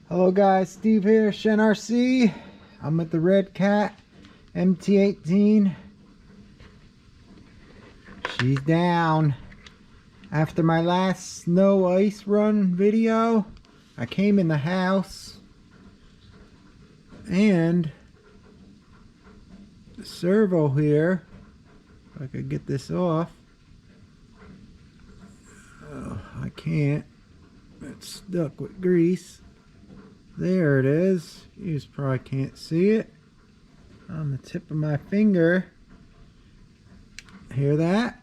Hello guys, Steve here, Shen RC. I'm at the Redcat MT18. She's down. After my last snow ice run video, I came in the house and the servo here, if I could get this off. Oh, I can't. It's stuck with grease. There it is. You just probably can't see it. On the tip of my finger. Hear that?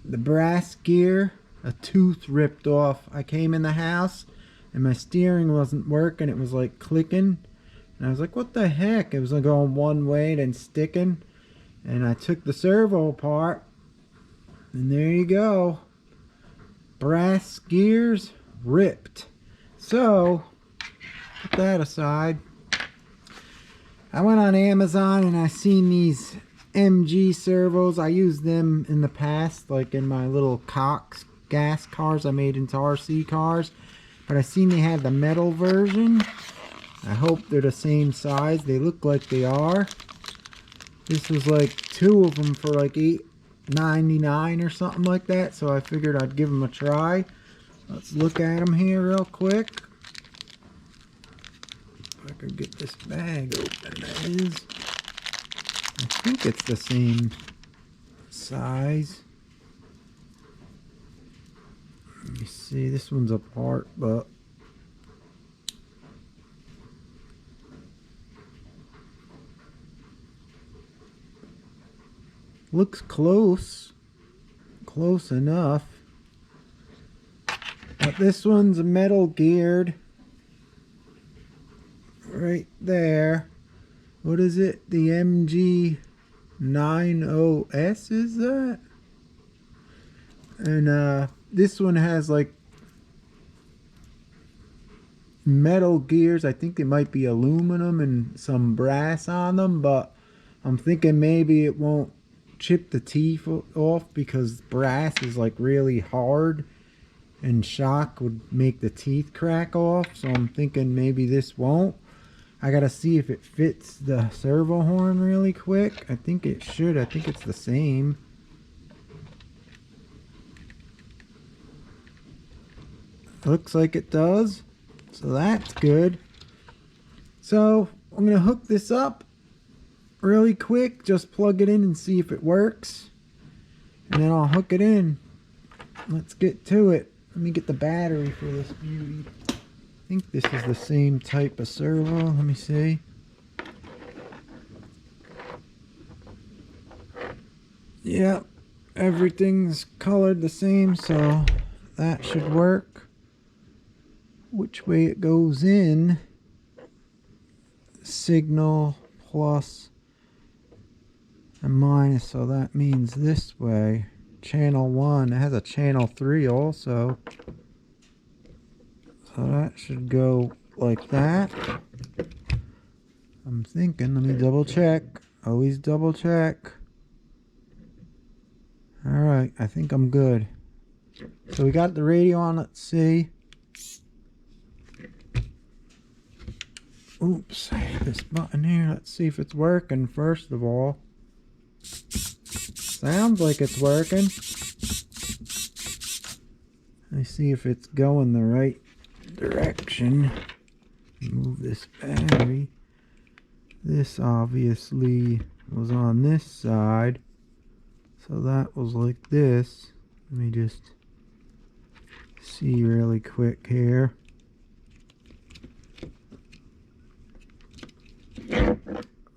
The brass gear, a tooth ripped off. I came in the house and my steering wasn't working. It was like clicking. And I was like, what the heck? It was like going one way then sticking. And I took the servo apart. And there you go. Brass gears ripped. So, put that aside. I went on Amazon and I seen these MG servos. I used them in the past, like in my little Cox gas cars I made into RC cars. But I seen they had the metal version. I hope they're the same size. They look like they are. This was like two of them for like $8.99 or something like that. So I figured I'd give them a try. Let's look at them here real quick. If I could get this bag open, that is. I think it's the same size. Let me see, this one's apart, but looks close. Close enough. But this one's metal geared. Right there. What is it? The MG90S is that? And this one has like metal gears. I think they might be aluminum and some brass on them, but I'm thinking maybe it won't chip the teeth off because brass is like really hard and shock would make the teeth crack off. So I'm thinking maybe this won't. I gotta see if it fits the servo horn really quick. I think it should. I think it's the same. Looks like it does. So that's good. So I'm gonna hook this up really quick. Just plug it in and see if it works. And then I'll hook it in. Let's get to it. Let me get the battery for this beauty. I think this is the same type of servo. Let me see. Yep, everything's colored the same, so that should work. Which way it goes in? Signal plus and minus, so that means this way. Channel 1, it has a channel 3 also. So that should go like that. I'm thinking, let me double check. Always double check. Alright, I think I'm good. So we got the radio on, let's see. Oops, this button here, let's see if it's working first of all. Sounds like it's working. Let me see if it's going the right direction. Move this battery. This obviously was on this side, so that was like this. Let me just see really quick here.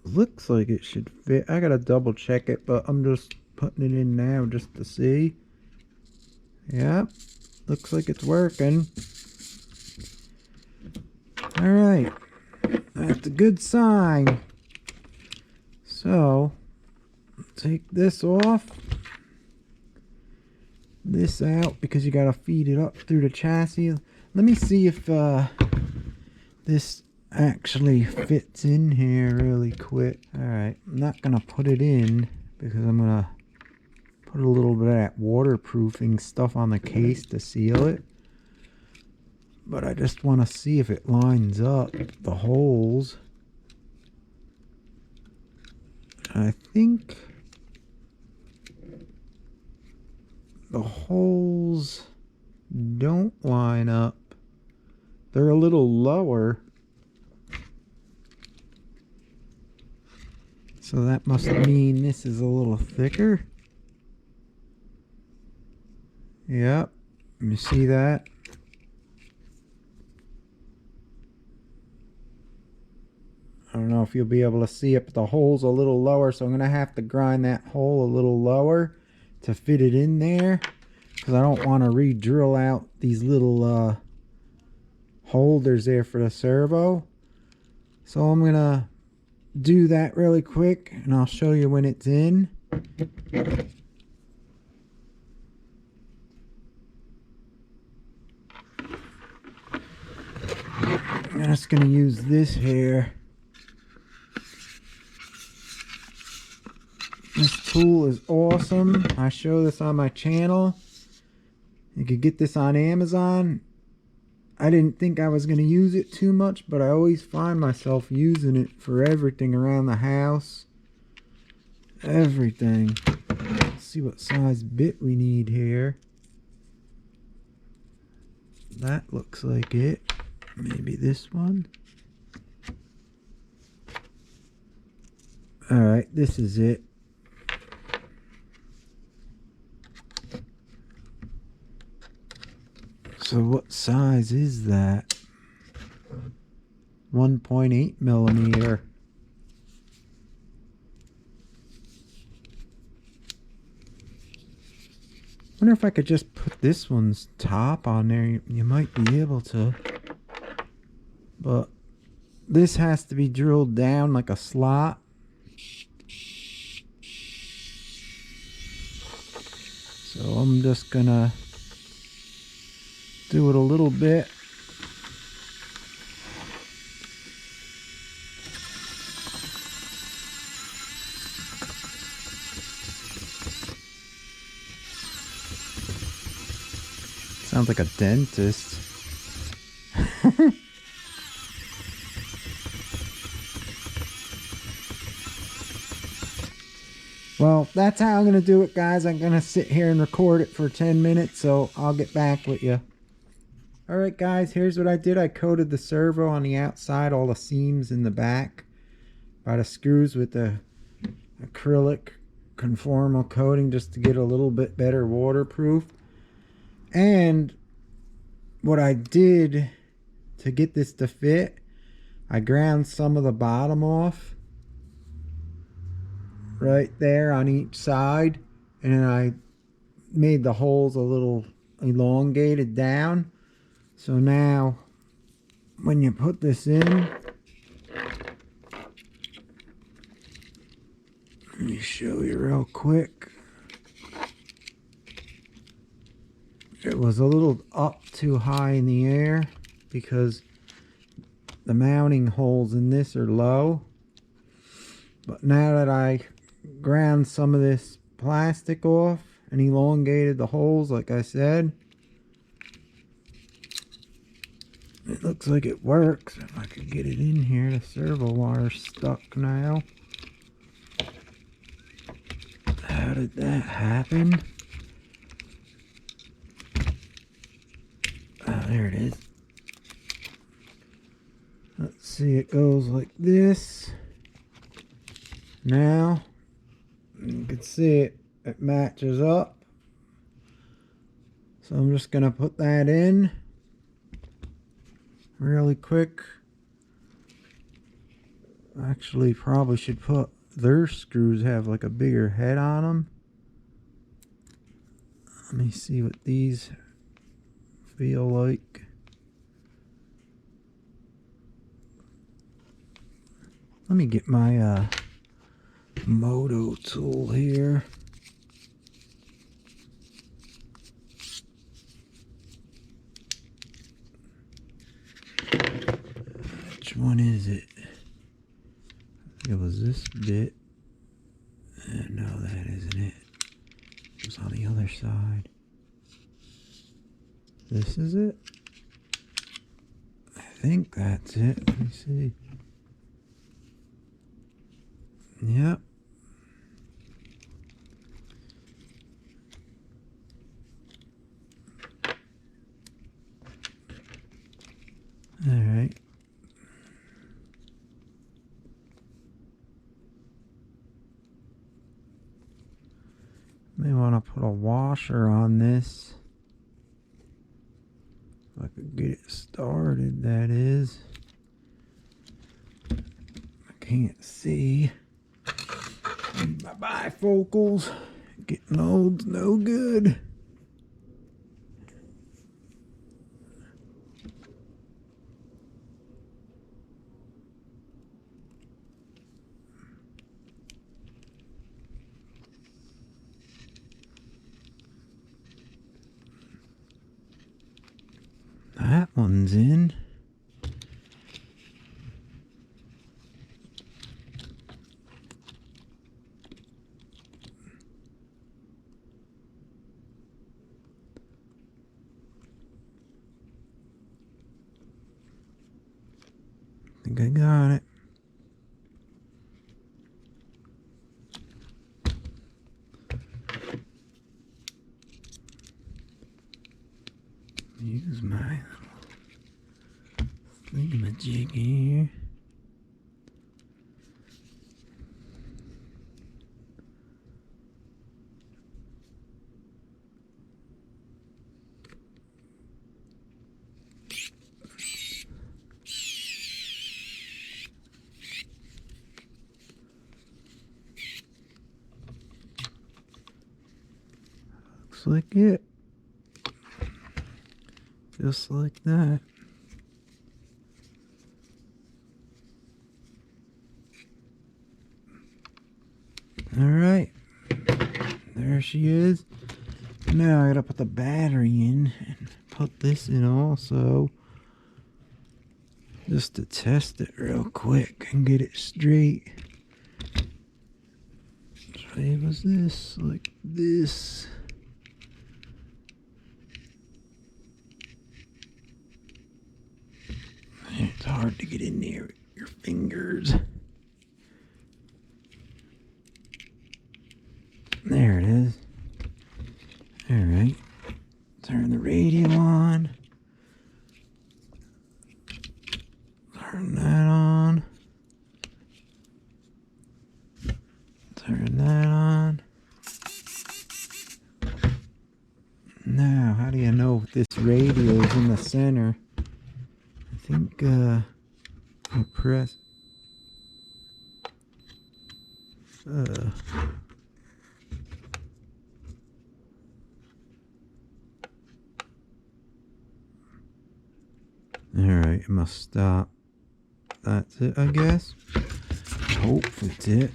Looks like it should fit. I gotta double check it, but I'm just putting it in now just to see. Yep, looks like it's working. Alright, that's a good sign. So, take this off. This out because you gotta feed it up through the chassis. Let me see if this actually fits in here really quick. Alright, I'm not gonna put it in because I'm gonna put a little bit of that waterproofing stuff on the case to seal it. but I just want to see if it lines up the holes. I think the holes don't line up. They're a little lower. So that must mean this is a little thicker. Yep. You see that? I don't know if you'll be able to see it, but the hole's a little lower, so I'm going to have to grind that hole a little lower to fit it in there, because I don't want to re-drill out these little holders there for the servo. So I'm going to do that really quick, and I'll show you when it's in. I'm just going to use this here. This tool is awesome. I show this on my channel. You could get this on Amazon. I didn't think I was going to use it too much, but I always find myself using it for everything around the house. Everything. Let's see what size bit we need here. That looks like it. Maybe this one. Alright, this is it. So what size is that? 1.8 millimeter. Wonder if I could just put this one's top on there. You might be able to. But this has to be drilled down like a slot. So I'm just gonna do it a little bit. Sounds like a dentist. Well, that's how I'm going to do it, guys. I'm going to sit here and record it for 10 minutes, so I'll get back with you. Alright guys, here's what I did. I coated the servo on the outside, all the seams in the back, by the screws with the acrylic conformal coating just to get a little bit better waterproof. And what I did to get this to fit, I ground some of the bottom off right there on each side, and then I made the holes a little elongated down. So now when you put this in, let me show you real quick. It was a little up too high in the air because the mounting holes in this are low. But now that I ground some of this plastic off and elongated the holes like I said, it looks like it works. If I could get it in here, the servo wire's stuck now. How did that happen? Oh, there it is. Let's see, it goes like this. Now, you can see it matches up. So I'm just going to put that in really quick. Actually, probably should put, their screws have like a bigger head on them. Let me see what these feel like. Let me get my Moto tool here. Which one is it? It was this bit. No, that isn't it. It was on the other side. This is it? think that's it. Let me see. Yep. All right. May want to put a washer on this. If I could get it started, that is. I can't see. My bifocals. Getting old's no good. That one's in. I think I got it. Use my thingamajig here. Looks like it. Just like that. Alright. There she is. Now I gotta put the battery in and put this in also. Just to test it real quick and get it straight. What was this? Like this. It's hard to get in there with your fingers. There it is. Alright. Turn the radio on. Turn that on. Turn that on. Now, how do you know if this radio is in the center? I think I press alright, it must stop. That's it, I guess. Hope it's it.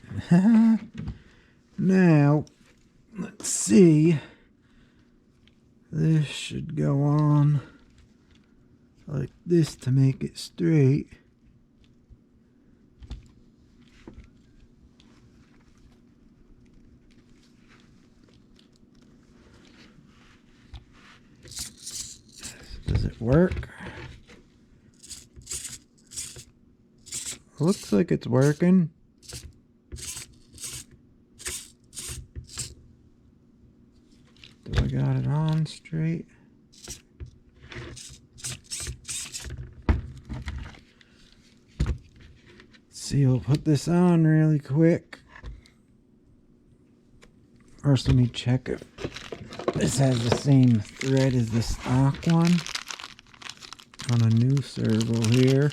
Now, let's see. This should go on like this to make it straight. Does it work? Looks like it's working. Do I got it on straight? See, we'll put this on really quick. First, let me check if this has the same thread as the stock one on a new servo here.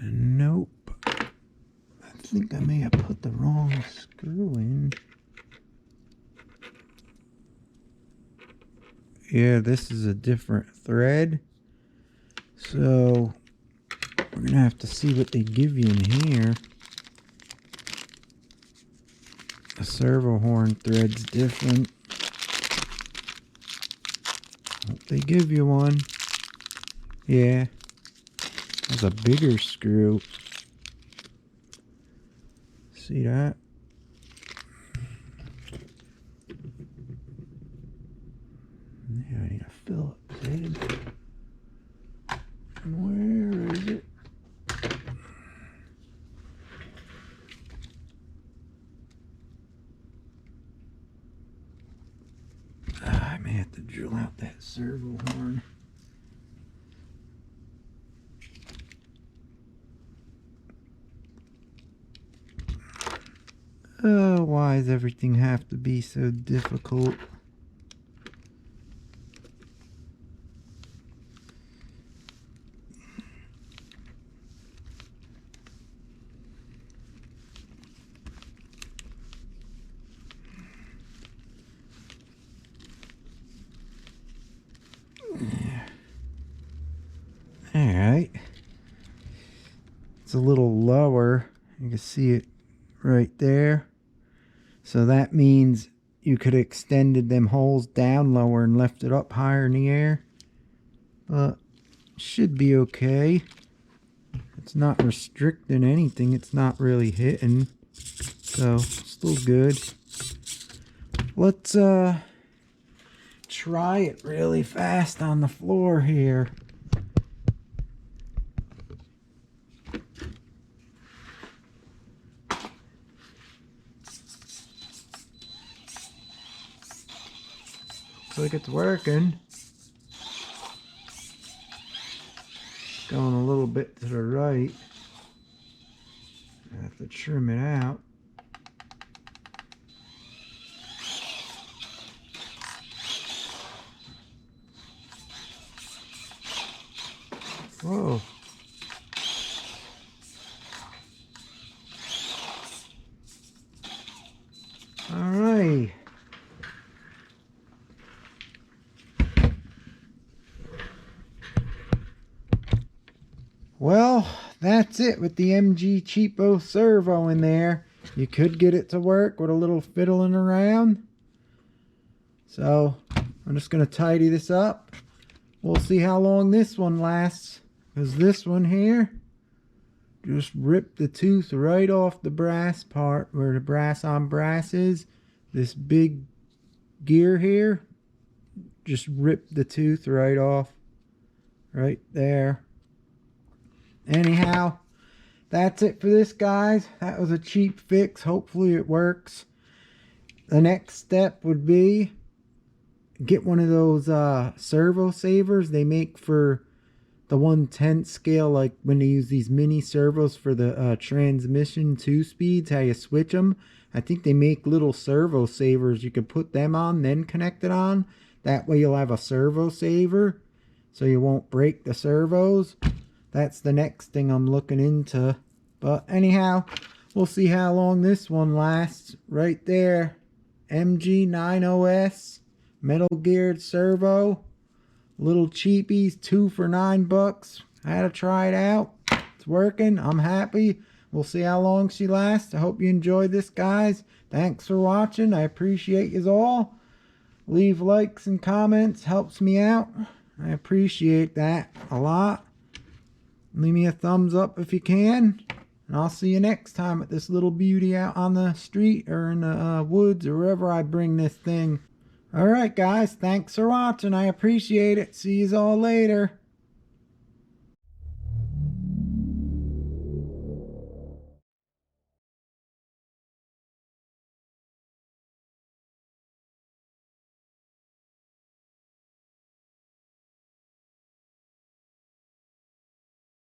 Nope. I think I may have put the wrong screw in. Yeah, this is a different thread. So we're gonna have to see what they give you in here. The servo horn thread's different. Hope they give you one. Yeah. That's a bigger screw. See that? Phillips head. Where is it? I may have to drill out that servo horn. Oh, why does everything have to be so difficult? Alright. It's a little lower. You can see it right there. So that means you could have extended them holes down lower and left it up higher in the air. But should be okay. It's not restricting anything. It's not really hitting. So still good. Let's try it really fast on the floor here. Looks like it's working. Going a little bit to the right. I have to trim it out. Whoa. All right. Well, that's it with the MG cheapo servo in there. You could get it to work with a little fiddling around. So I'm just going to tidy this up. We'll see how long this one lasts. Because this one here just ripped the tooth right off the brass part where the brass on brass is. This big gear here just ripped the tooth right off. Right there. Anyhow, that's it for this, guys. That was a cheap fix. Hopefully it works. The next step would be get one of those servo savers they make for the 1/10 scale, like when they use these mini servos for the transmission 2-speeds, how you switch them. I think they make little servo savers. You could put them on, then connect it on. That way you'll have a servo saver, so you won't break the servos. That's the next thing I'm looking into. But anyhow, we'll see how long this one lasts. Right there, MG90S, metal geared servo. Little cheapies, 2 for $9. I had to try it out. It's working. I'm happy. We'll see how long she lasts. I hope you enjoyed this, guys. Thanks for watching. I appreciate you all. Leave likes and comments. Helps me out. I appreciate that a lot. Leave me a thumbs up if you can. And I'll see you next time at this little beauty out on the street or in the woods or wherever I bring this thing. Alright guys, thanks for watching. I appreciate it. See you all later.